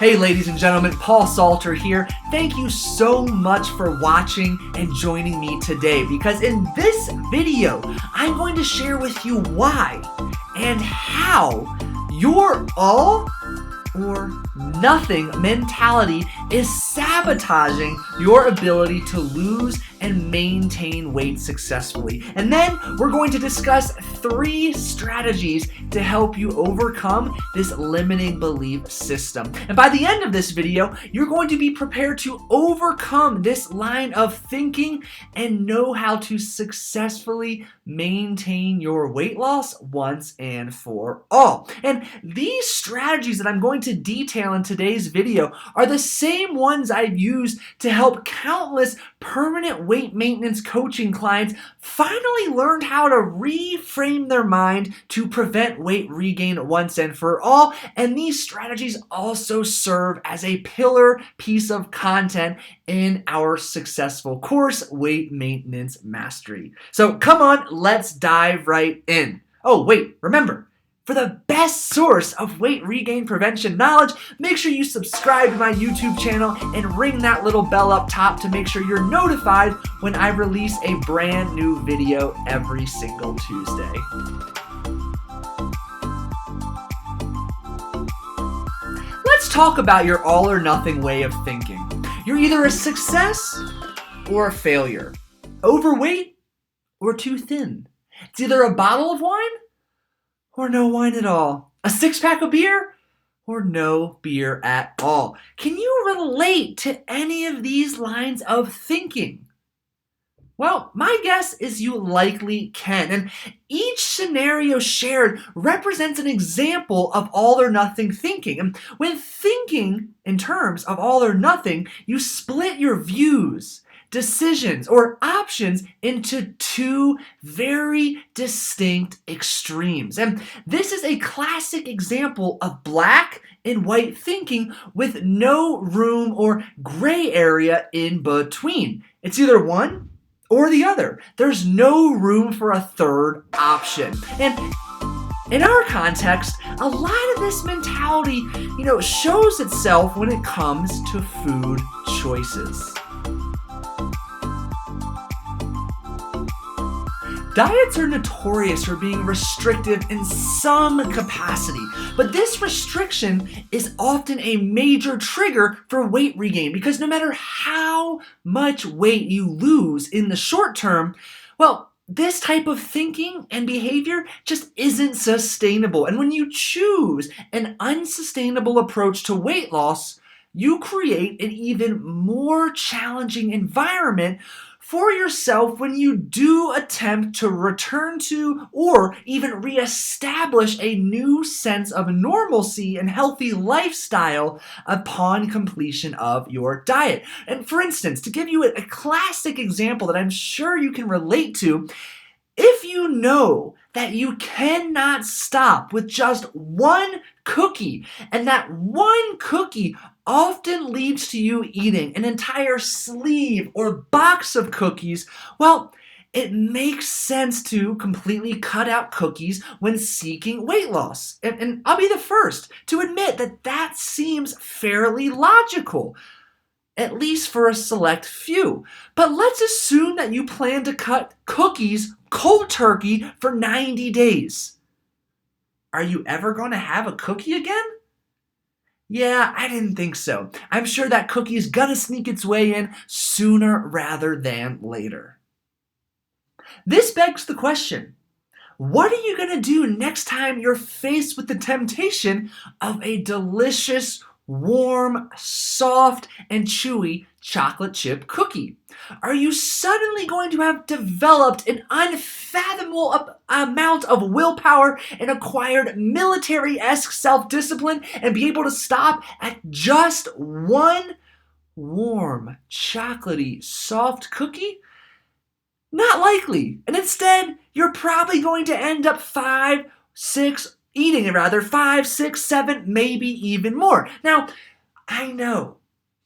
Hey ladies and gentlemen, Paul Salter here. Thank you so much for watching and joining me today, because in this video, I'm going to share with you why and how your all or nothing mentality is sabotaging your ability to lose and maintain weight successfully. And then we're going to discuss 3 strategies to help you overcome this limiting belief system. And by the end of this video, you're going to be prepared to overcome this line of thinking and know how to successfully maintain your weight loss once and for all. And these strategies that I'm going to detail in today's video are the same ones I've used to help countless permanent weight maintenance coaching clients finally learn how to reframe their mind to prevent weight regain once and for all. And these strategies also serve as a pillar piece of content in our successful course, Weight Maintenance Mastery. So come on, let's dive right in. Oh, wait, remember, for the best source of weight regain prevention knowledge, make sure you subscribe to my YouTube channel and ring that little bell up top to make sure you're notified when I release a brand new video every single Tuesday. Let's talk about your all or nothing way of thinking. You're either a success or a failure, overweight or too thin. It's either a bottle of wine or no wine at all, a 6-pack of beer or no beer at all. Can you relate to any of these lines of thinking? Well, my guess is you likely can, and each scenario shared represents an example of all or nothing thinking. And when thinking in terms of all or nothing, you split your views, decisions, or options into 2 very distinct extremes. And this is a classic example of black and white thinking with no room or gray area in between. It's either one or the other. There's no room for a third option. And in our context, a lot of this mentality, shows itself when it comes to food choices. Diets are notorious for being restrictive in some capacity, but this restriction is often a major trigger for weight regain, because no matter how much weight you lose in the short term, well, this type of thinking and behavior just isn't sustainable. And when you choose an unsustainable approach to weight loss, you create an even more challenging environment for yourself when you do attempt to return to or even reestablish a new sense of normalcy and healthy lifestyle upon completion of your diet. And for instance, to give you a classic example that I'm sure you can relate to, if you know that you cannot stop with just one cookie, and that one cookie often leads to you eating an entire sleeve or box of cookies, well, it makes sense to completely cut out cookies when seeking weight loss. And I'll be the first to admit that that seems fairly logical, at least for a select few. But let's assume that you plan to cut cookies cold turkey for 90 days. Are you ever going to have a cookie again? Yeah, I didn't think so. I'm sure that cookie is gonna sneak its way in sooner rather than later. This begs the question, what are you gonna do next time you're faced with the temptation of a delicious, warm, soft, and chewy chocolate chip cookie? Are you suddenly going to have developed an unfathomable amount of willpower and acquired military-esque self-discipline and be able to stop at just one warm, chocolatey, soft cookie? Not likely. And instead, you're probably going to end up 5, 6, 7, maybe even more. Now, I know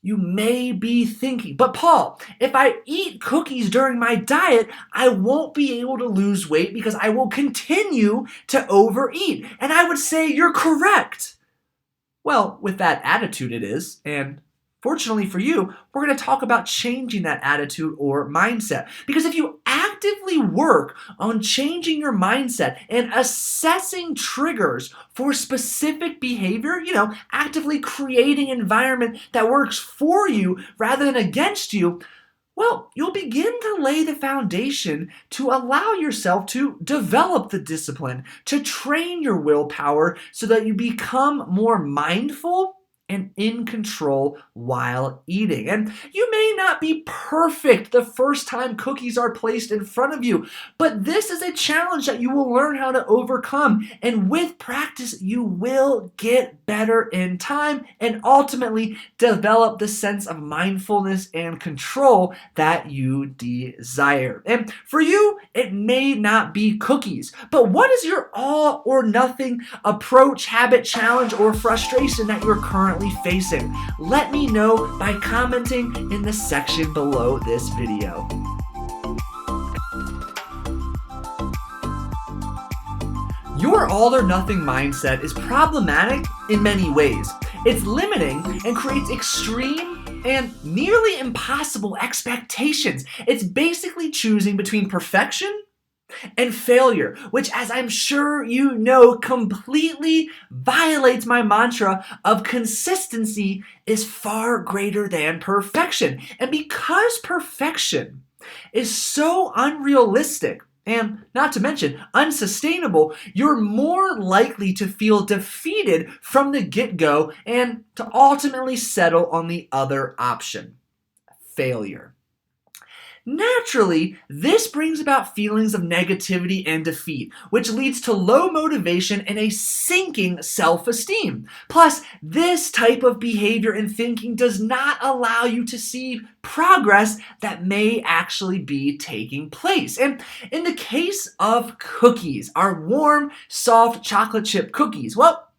you may be thinking, but Paul, if I eat cookies during my diet, I won't be able to lose weight because I will continue to overeat. And I would say you're correct. Well, with that attitude it is, and fortunately for you, we're going to talk about changing that attitude or mindset. Because if you actively work on changing your mindset and assessing triggers for specific behavior, actively creating an environment that works for you rather than against you, well, you'll begin to lay the foundation to allow yourself to develop the discipline, to train your willpower so that you become more mindful and in control while eating. And you may not be perfect the first time cookies are placed in front of you, but this is a challenge that you will learn how to overcome. And with practice, you will get better in time and ultimately develop the sense of mindfulness and control that you desire. And for you, it may not be cookies, but what is your all or nothing approach, habit, challenge, or frustration that you're currently facing? Let me know by commenting in the section below this video. Your all or nothing mindset is problematic in many ways. It's limiting and creates extreme and nearly impossible expectations. It's basically choosing between perfection and failure, which, as I'm sure you know, completely violates my mantra of consistency is far greater than perfection. And because perfection is so unrealistic, and not to mention unsustainable, you're more likely to feel defeated from the get-go and to ultimately settle on the other option, failure. Naturally, this brings about feelings of negativity and defeat, which leads to low motivation and a sinking self-esteem. Plus, this type of behavior and thinking does not allow you to see progress that may actually be taking place. And in the case of cookies, our warm, soft chocolate chip cookies, well,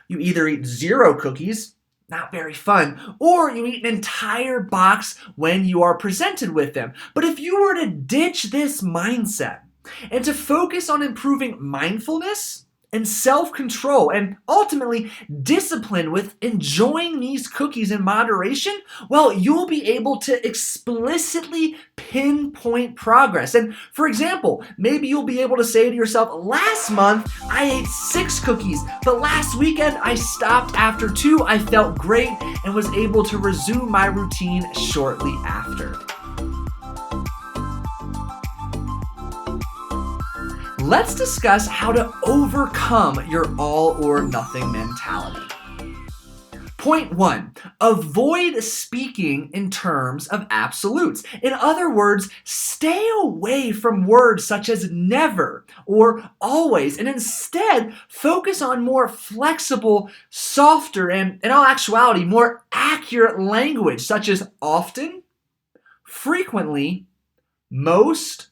you either eat 0 cookies, not very fun, or you eat an entire box when you are presented with them. But if you were to ditch this mindset and to focus on improving mindfulness and self-control and ultimately discipline with enjoying these cookies in moderation, well, you'll be able to explicitly pinpoint progress. And for example, maybe you'll be able to say to yourself, last month I ate 6 cookies, but last weekend I stopped after 2. I felt great and was able to resume my routine shortly after. Let's discuss how to overcome your all or nothing mentality. Point 1, avoid speaking in terms of absolutes. In other words, stay away from words such as never or always, and instead focus on more flexible, softer, and in all actuality, more accurate language such as often, frequently, most,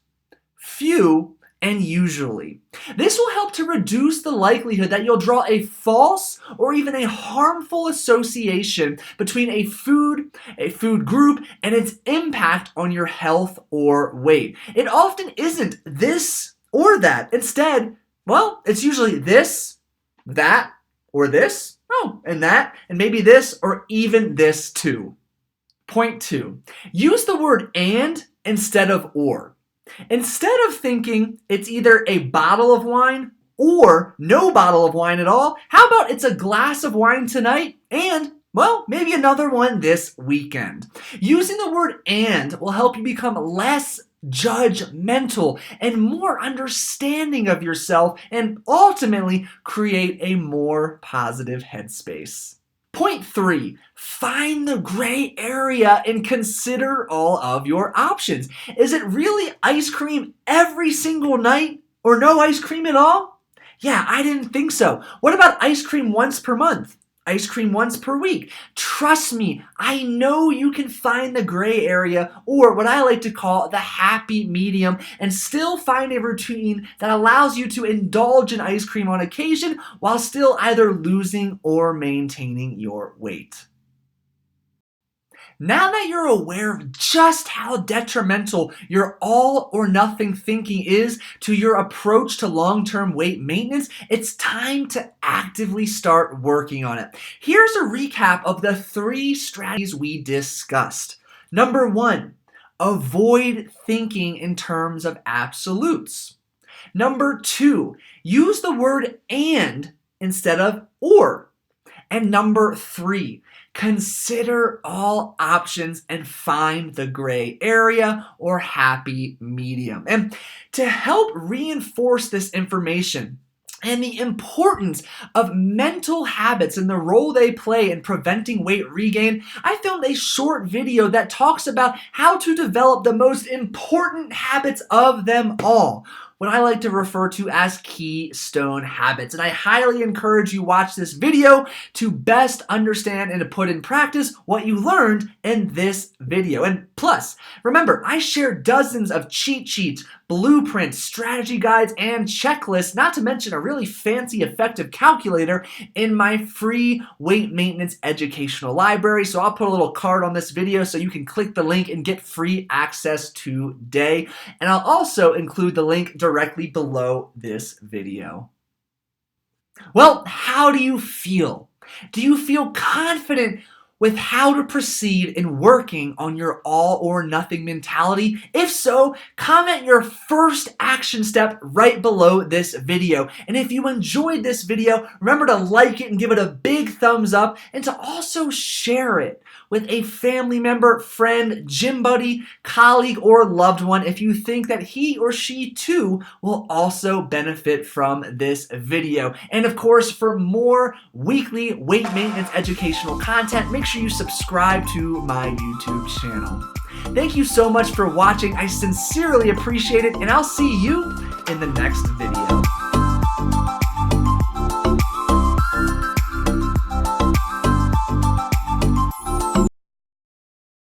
few, and usually. This will help to reduce the likelihood that you'll draw a false or even a harmful association between a food group, and its impact on your health or weight. It often isn't this or that. Instead, well, it's usually this, that, or this, and that, and maybe this, or even this too. Point 2, use the word and instead of or. Instead of thinking it's either a bottle of wine or no bottle of wine at all, how about it's a glass of wine tonight and, well, maybe another one this weekend. Using the word and will help you become less judgmental and more understanding of yourself and ultimately create a more positive headspace. Point 3, find the gray area and consider all of your options. Is it really ice cream every single night or no ice cream at all? Yeah, I didn't think so. What about ice cream once per month? Ice cream once per week? Trust me, I know you can find the gray area, or what I like to call the happy medium, and still find a routine that allows you to indulge in ice cream on occasion while still either losing or maintaining your weight. Now that you're aware of just how detrimental your all or nothing thinking is to your approach to long-term weight maintenance, it's time to actively start working on it. Here's a recap of the 3 strategies we discussed. Number 1, avoid thinking in terms of absolutes. Number 2, use the word and instead of or. And number 3, consider all options and find the gray area or happy medium. And to help reinforce this information and the importance of mental habits and the role they play in preventing weight regain, I filmed a short video that talks about how to develop the most important habits of them all, what I like to refer to as keystone habits. And I highly encourage you watch this video to best understand and to put in practice what you learned in this video. And plus, remember, I share dozens of cheat sheets, blueprints, strategy guides, and checklists, not to mention a really fancy, effective calculator in my free weight maintenance educational library. So I'll put a little card on this video so you can click the link and get free access today. And I'll also include the link directly below this video. Well, how do you feel? Do you feel confident with how to proceed in working on your all or nothing mentality? If so, comment your first action step right below this video. And if you enjoyed this video, remember to like it and give it a big thumbs up, and to also share it with a family member, friend, gym buddy, colleague, or loved one if you think that he or she too will also benefit from this video. And of course, for more weekly weight maintenance educational content, make sure you subscribe to my YouTube channel. Thank you so much for watching. I sincerely appreciate it, and I'll see you in the next video.